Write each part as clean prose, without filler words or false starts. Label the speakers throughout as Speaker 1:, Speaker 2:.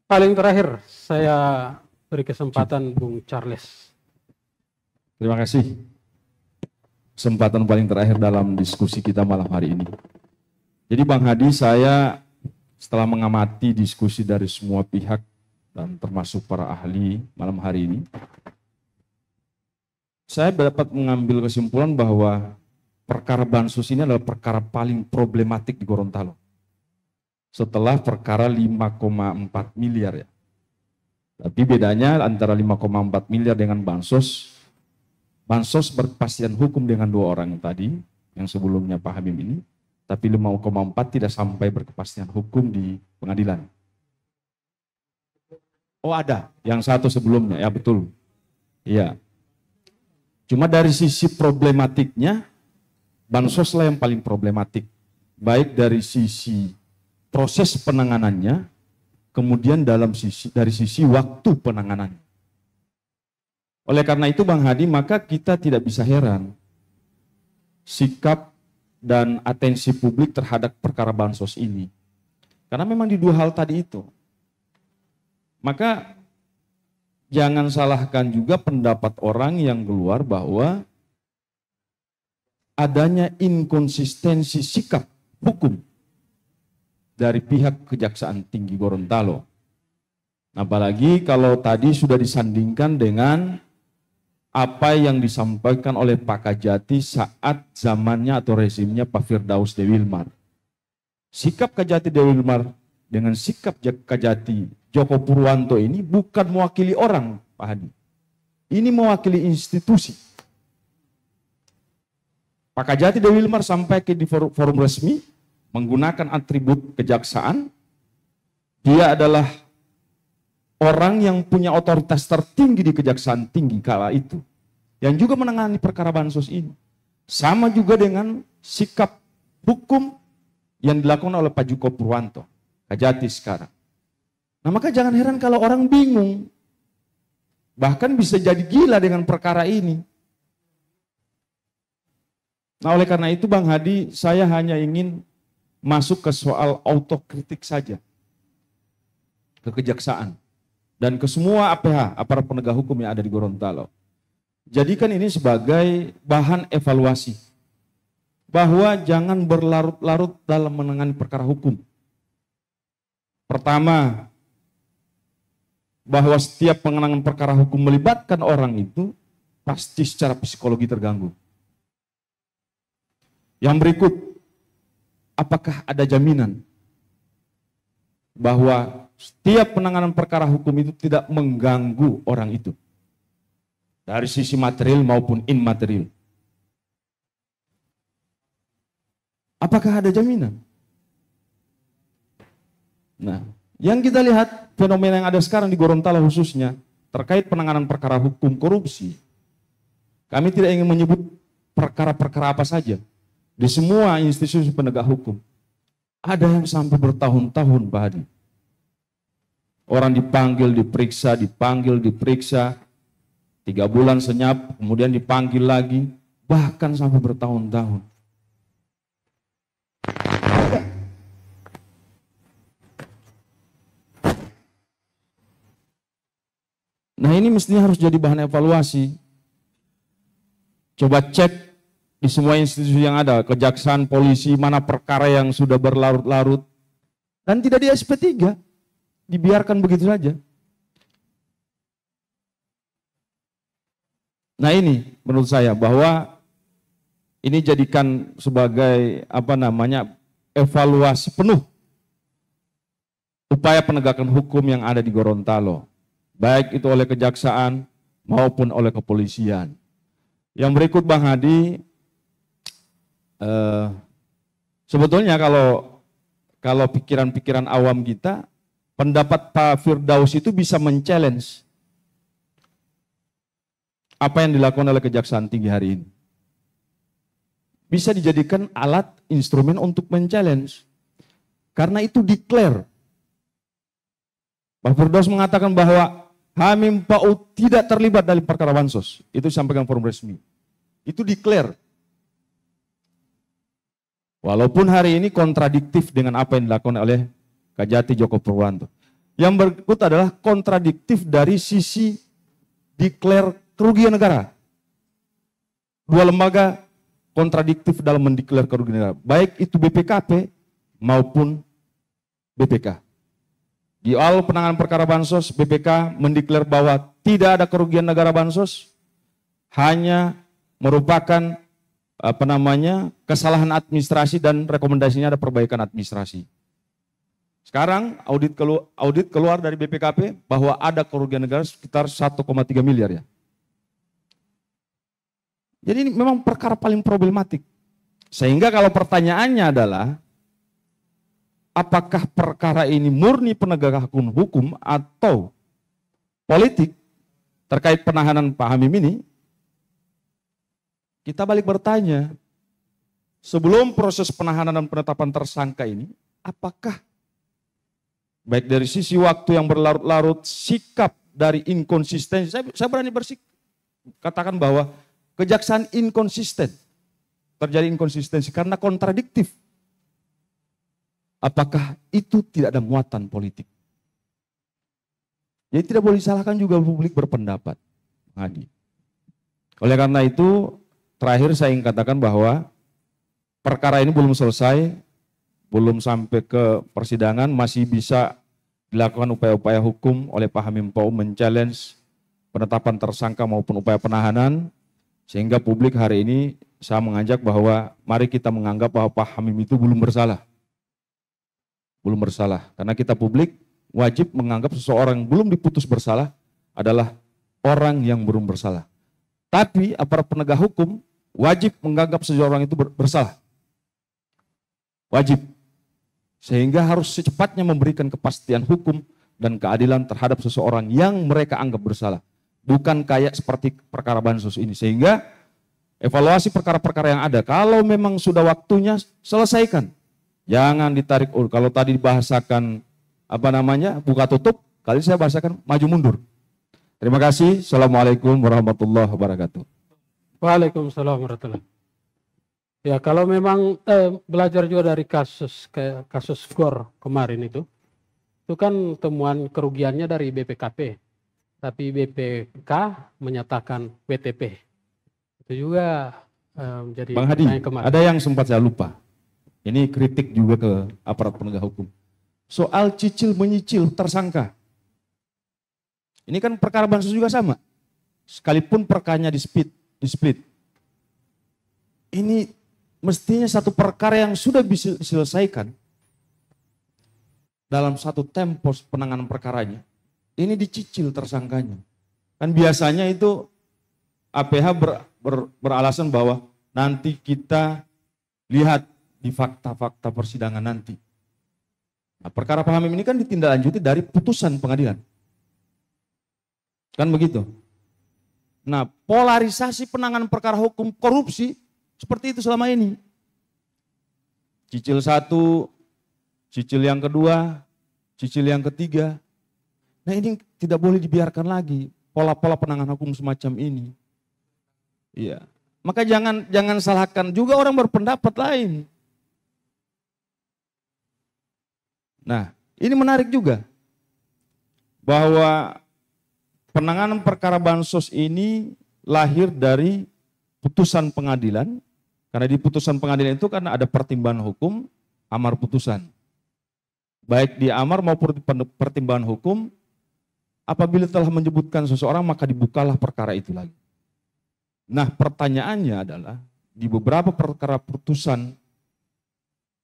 Speaker 1: Paling terakhir saya beri kesempatan Bung Charles.
Speaker 2: Terima kasih. Kesempatan paling terakhir dalam diskusi kita malam hari ini. Jadi Bang Hadi, saya setelah mengamati diskusi dari semua pihak dan termasuk para ahli malam hari ini, saya dapat mengambil kesimpulan bahwa perkara bansos ini adalah perkara paling problematik di Gorontalo. Setelah perkara 5,4 miliar ya. Tapi bedanya antara 5,4 miliar dengan bansos berkepastian hukum dengan dua orang tadi, yang sebelumnya Pak Habib ini, tapi 5,4 tidak sampai berkepastian hukum di pengadilan. Oh ada, yang satu sebelumnya, ya betul. Iya. Cuma dari sisi problematiknya, bansoslah yang paling problematik. Baik dari sisi proses penanganannya, kemudian dari sisi waktu penanganannya. Oleh karena itu Bang Hadi, maka kita tidak bisa heran sikap dan atensi publik terhadap perkara bansos ini. Karena memang di dua hal tadi itu. Maka jangan salahkan juga pendapat orang yang keluar bahwa adanya inkonsistensi sikap hukum dari pihak Kejaksaan Tinggi Gorontalo. Apalagi kalau tadi sudah disandingkan dengan apa yang disampaikan oleh Pak Kajati saat zamannya atau rezimnya Pak Firdaus Dewi Wilmar. Sikap Kajati Dewi Wilmar dengan sikap Kajati Joko Purwanto ini bukan mewakili orang, Pak Hadi. Ini mewakili institusi. Pak Kajati Dewi Wilmar sampaikan di forum resmi, menggunakan atribut kejaksaan, dia adalah orang yang punya otoritas tertinggi di Kejaksaan Tinggi kala itu, yang juga menangani perkara bansos ini. Sama juga dengan sikap hukum yang dilakukan oleh Pak Joko Purwanto, Kajati sekarang. Nah maka jangan heran kalau orang bingung, bahkan bisa jadi gila dengan perkara ini. Nah oleh karena itu Bang Hadi, saya hanya ingin masuk ke soal autokritik saja ke kejaksaan dan ke semua APH, aparat penegak hukum yang ada di Gorontalo. Jadikan ini sebagai bahan evaluasi bahwa jangan berlarut-larut dalam menangani perkara hukum. Pertama, bahwa setiap penanganan perkara hukum melibatkan orang itu pasti secara psikologi terganggu. Yang berikut, apakah ada jaminan bahwa setiap penanganan perkara hukum itu tidak mengganggu orang itu dari sisi material maupun immaterial? Apakah ada jaminan? Nah, yang kita lihat fenomena yang ada sekarang di Gorontalo khususnya terkait penanganan perkara hukum korupsi. Kami tidak ingin menyebut perkara-perkara apa saja. Di semua institusi penegak hukum, ada yang sampai bertahun-tahun, Pak Hadi. Orang dipanggil, diperiksa, 3 bulan senyap, kemudian dipanggil lagi, bahkan sampai bertahun-tahun. Nah ini mestinya harus jadi bahan evaluasi. Coba cek di semua institusi yang ada, kejaksaan, polisi, mana perkara yang sudah berlarut-larut dan tidak di SP3, dibiarkan begitu saja. Nah ini menurut saya bahwa ini jadikan sebagai evaluasi penuh upaya penegakan hukum yang ada di Gorontalo, baik itu oleh kejaksaan maupun oleh kepolisian. Yang berikut Bang Hadi, sebetulnya kalau pikiran-pikiran awam kita, pendapat Pak Firdaus itu bisa men-challenge apa yang dilakukan oleh Kejaksaan Tinggi hari ini. Bisa dijadikan alat instrumen untuk men-challenge. Karena itu declare. Pak Firdaus mengatakan bahwa Hamim PAU tidak terlibat dalam perkara bansos. Itu disampaikan forum resmi. Itu declare. Walaupun hari ini kontradiktif dengan apa yang dilakukan oleh Kajati Joko Purwanto. Yang berikut adalah kontradiktif dari sisi declare kerugian negara. Dua lembaga kontradiktif dalam mendeklar kerugian negara, baik itu BPKP maupun BPK. Di awal penanganan perkara bansos, BPK mendeklar bahwa tidak ada kerugian negara bansos, hanya merupakan kesalahan administrasi dan rekomendasinya ada perbaikan administrasi. Sekarang audit keluar dari BPKP bahwa ada kerugian negara sekitar 1,3 miliar ya. Jadi ini memang perkara paling problematik. Sehingga kalau pertanyaannya adalah, apakah perkara ini murni penegakan hukum atau politik terkait penahanan Pak Hamim ini, kita balik bertanya, sebelum proses penahanan dan penetapan tersangka ini, apakah baik dari sisi waktu yang berlarut-larut, sikap dari inkonsistensi, saya berani katakan bahwa kejaksaan inkonsisten, terjadi inkonsistensi karena kontradiktif. Apakah itu tidak ada muatan politik? Jadi tidak boleh disalahkan juga publik berpendapat. Hadi. Oleh karena itu, terakhir saya ingin katakan bahwa perkara ini belum selesai, belum sampai ke persidangan, masih bisa dilakukan upaya-upaya hukum oleh Pak Hamim Pau men-challenge penetapan tersangka maupun upaya penahanan. Sehingga publik hari ini saya mengajak bahwa mari kita menganggap bahwa Pak Hamim itu belum bersalah. Belum bersalah. Karena kita publik wajib menganggap seseorang yang belum diputus bersalah adalah orang yang belum bersalah. Tapi aparat penegak hukum wajib menganggap seseorang itu bersalah. Wajib. Sehingga harus secepatnya memberikan kepastian hukum dan keadilan terhadap seseorang yang mereka anggap bersalah. Bukan kayak seperti perkara bansos ini. Sehingga evaluasi perkara-perkara yang ada, kalau memang sudah waktunya selesaikan. Jangan ditarik, kalau tadi dibahasakan buka tutup, kali saya bahasakan maju mundur. Terima kasih. Assalamualaikum warahmatullahi wabarakatuh.
Speaker 1: Waalaikumsalam warahmatullahi wabarakatuh. Ya, kalau memang belajar juga dari kasus GOR kemarin itu kan temuan kerugiannya dari BPKP. Tapi BPK menyatakan WTP. Itu juga menjadi
Speaker 2: Bang Hadi, ada yang sempat saya lupa. Ini kritik juga ke aparat penegak hukum. Soal cicil menyicil tersangka. Ini kan perkara bansos juga sama. Sekalipun perkaranya di split. Ini mestinya satu perkara yang sudah bisa diselesaikan dalam satu tempo penanganan perkaranya. Ini dicicil tersangkanya. Kan biasanya itu APH beralasan bahwa nanti kita lihat di fakta-fakta persidangan nanti. Nah, perkara Pak Hamim ini kan ditindaklanjuti dari putusan pengadilan. Kan begitu. Nah, polarisasi penanganan perkara hukum korupsi seperti itu selama ini. Cicil satu, cicil yang kedua, cicil yang ketiga. Nah, ini tidak boleh dibiarkan lagi pola-pola penanganan hukum semacam ini. Iya. Maka jangan salahkan juga orang berpendapat lain. Nah, ini menarik juga bahwa penanganan perkara bansos ini lahir dari putusan pengadilan. Karena di putusan pengadilan itu karena ada pertimbangan hukum, amar putusan. Baik di amar maupun di pertimbangan hukum, apabila telah menyebutkan seseorang maka dibukalah perkara itu lagi. Nah, pertanyaannya adalah di beberapa perkara putusan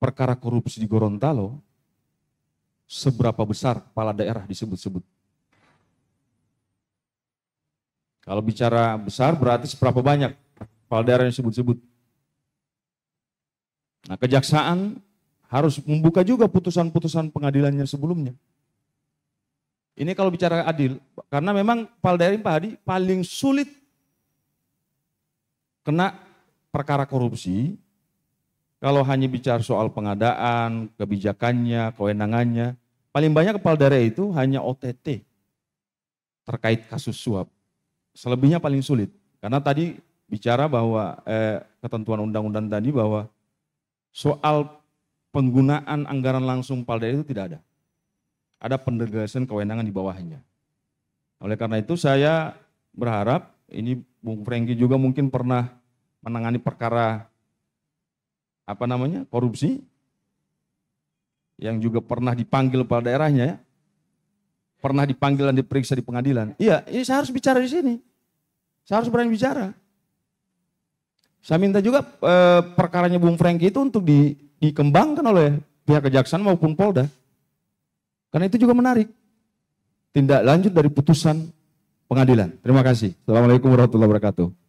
Speaker 2: perkara korupsi di Gorontalo, seberapa besar kepala daerah disebut-sebut? Kalau bicara besar berarti seberapa banyak kepala daerah yang disebut-sebut? Nah, kejaksaan harus membuka juga putusan-putusan pengadilannya sebelumnya. Ini kalau bicara adil, karena memang kepala daerah Pak Hadi paling sulit kena perkara korupsi. Kalau hanya bicara soal pengadaan, kebijakannya, kewenangannya, paling banyak kepala daerah itu hanya OTT terkait kasus suap. Selebihnya paling sulit, karena tadi bicara bahwa ketentuan undang-undang tadi bahwa soal penggunaan anggaran langsung kepala daerah itu tidak ada. ada penegasan kewenangan di bawahnya. Oleh karena itu saya berharap, ini Bung Franky juga mungkin pernah menangani perkara korupsi, yang juga pernah dipanggil kepala daerahnya ya, pernah dipanggil dan diperiksa di pengadilan. Iya, ini saya harus bicara di sini. Saya harus berani bicara. Saya minta juga perkaranya Bung Franky itu untuk dikembangkan oleh pihak kejaksaan maupun Polda. Karena itu juga menarik. Tindak lanjut dari putusan pengadilan. Terima kasih. Assalamualaikum warahmatullahi wabarakatuh.